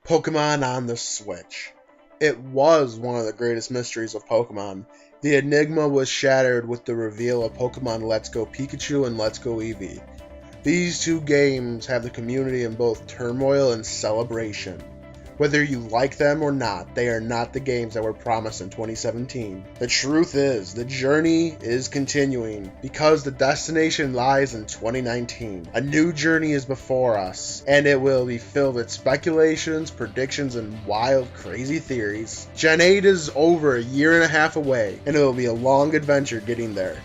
Pokemon on the Switch. It was one of the greatest mysteries of Pokemon. The enigma was shattered with the reveal of Pokemon Let's Go Pikachu and Let's Go Eevee. These two games have the community in both turmoil and celebration. Whether you like them or not, they are not the games that were promised in 2017. The truth is, the journey is continuing because the destination lies in 2019. A new journey is before us, and it will be filled with speculations, predictions, and wild, crazy theories. Gen 8 is over a year and a half away, and it will be a long adventure getting there.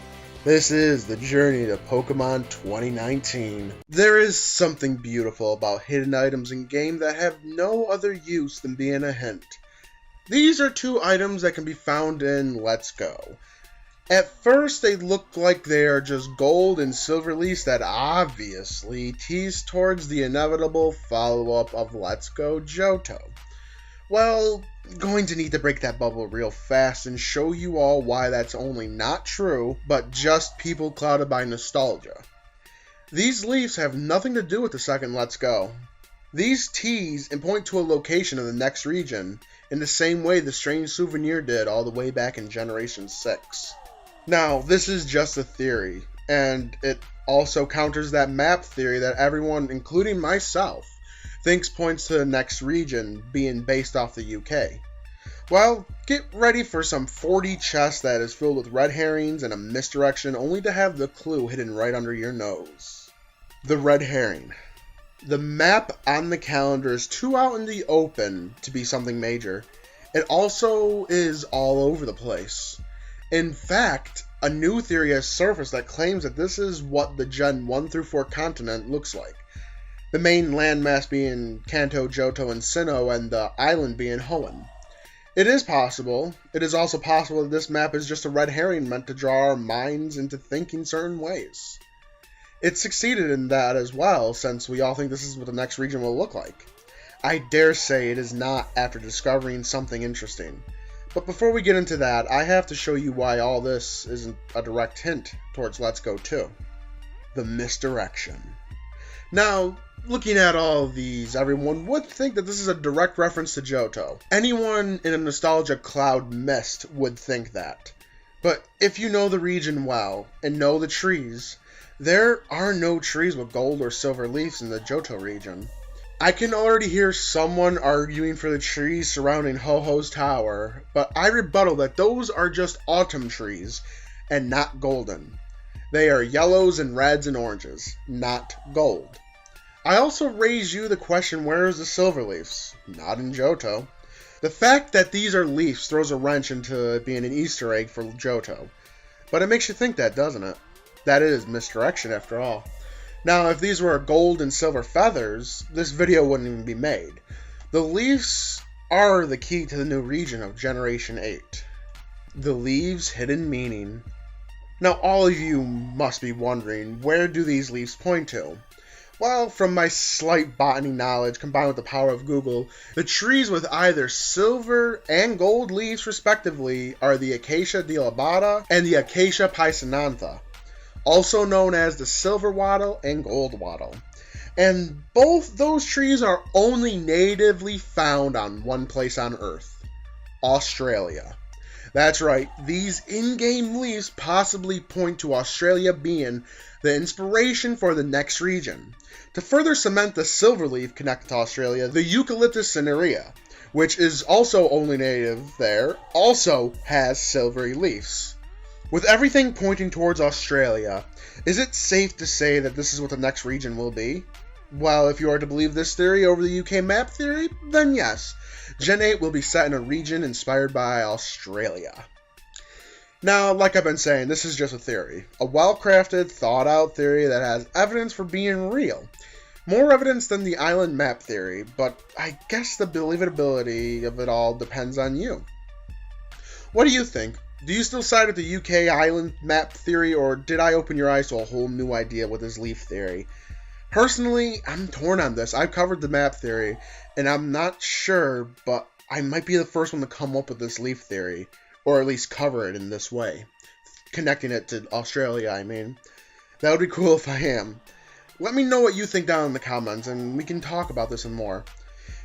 This is the journey to Pokemon 2019. There is something beautiful about hidden items in game that have no other use than being a hint. These are two items that can be found in Let's Go. At first they look like they are just gold and silver leaves that obviously tease towards the inevitable follow-up of Let's Go Johto. Well, going to need to break that bubble real fast and show you all why that's only not true, but just people clouded by nostalgia. These leaves have nothing to do with the second Let's Go. These tease and point to a location in the next region, in the same way the strange souvenir did all the way back in Generation 6. Now, this is just a theory, and it also counters that map theory that everyone, including myself, thinks points to the next region being based off the UK. Well, get ready for some 40 chests that is filled with red herrings and a misdirection only to have the clue hidden right under your nose. The red herring. The map on the calendar is too out in the open to be something major. It also is all over the place. In fact, a new theory has surfaced that claims that this is what the Gen 1 through 4 continent looks like. The main landmass being Kanto, Johto, and Sinnoh, and the island being Hoenn. It is possible. It is also possible that this map is just a red herring meant to draw our minds into thinking certain ways. It succeeded in that as well, since we all think this is what the next region will look like. I dare say it is not after discovering something interesting. But before we get into that, I have to show you why all this isn't a direct hint towards Let's Go 2. The misdirection. Now, looking at all of these, everyone would think that this is a direct reference to Johto. Anyone in a nostalgia cloud mist would think that. But if you know the region well, and know the trees, there are no trees with gold or silver leaves in the Johto region. I can already hear someone arguing for the trees surrounding Ho-Ho's tower, but I rebuttal that those are just autumn trees, and not golden. They are yellows and reds and oranges, not gold. I also raise you the question, where is the silver leaves? Not in Johto. The fact that these are leaves throws a wrench into it being an Easter egg for Johto. But it makes you think that, doesn't it? That is misdirection after all. Now, if these were gold and silver feathers, this video wouldn't even be made. The leaves are the key to the new region of Generation 8. The leaves' hidden meaning. Now, all of you must be wondering, where do these leaves point to? Well, from my slight botany knowledge combined with the power of Google, the trees with either silver and gold leaves respectively are the Acacia dilabrata and the Acacia piscinantha, also known as the silver wattle and gold wattle. And both those trees are only natively found on one place on Earth, Australia. That's right, these in-game leaves possibly point to Australia being the inspiration for the next region. To further cement the silver leaf connected to Australia, the Eucalyptus cinerea, which is also only native there, also has silvery leaves. With everything pointing towards Australia, is it safe to say that this is what the next region will be? Well, if you are to believe this theory over the UK map theory, then yes, Gen 8 will be set in a region inspired by Australia. Now, like I've been saying, this is just a theory. A well-crafted, thought-out theory that has evidence for being real. More evidence than the island map theory, but I guess the believability of it all depends on you. What do you think? Do you still side with the UK island map theory, or did I open your eyes to a whole new idea with this leaf theory? Personally, I'm torn on this. I've covered the map theory, and I'm not sure, but I might be the first one to come up with this leaf theory. Or at least cover it in this way. Connecting it to Australia, I mean. That would be cool if I am. Let me know what you think down in the comments, and we can talk about this and more.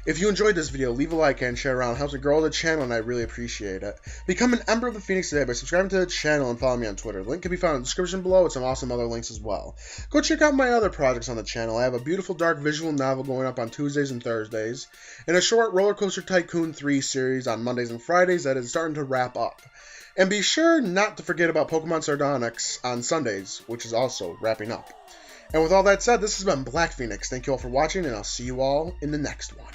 If you enjoyed this video, leave a like and share around. It helps me grow the channel, and I really appreciate it. Become an Ember of the Phoenix today by subscribing to the channel and follow me on Twitter. The link can be found in the description below with some awesome other links as well. Go check out my other projects on the channel. I have a beautiful dark visual novel going up on Tuesdays and Thursdays, and a short Roller Coaster Tycoon 3 series on Mondays and Fridays that is starting to wrap up. And be sure not to forget about Pokemon Sardonyx on Sundays, which is also wrapping up. And with all that said, this has been Black Phoenix. Thank you all for watching, and I'll see you all in the next one.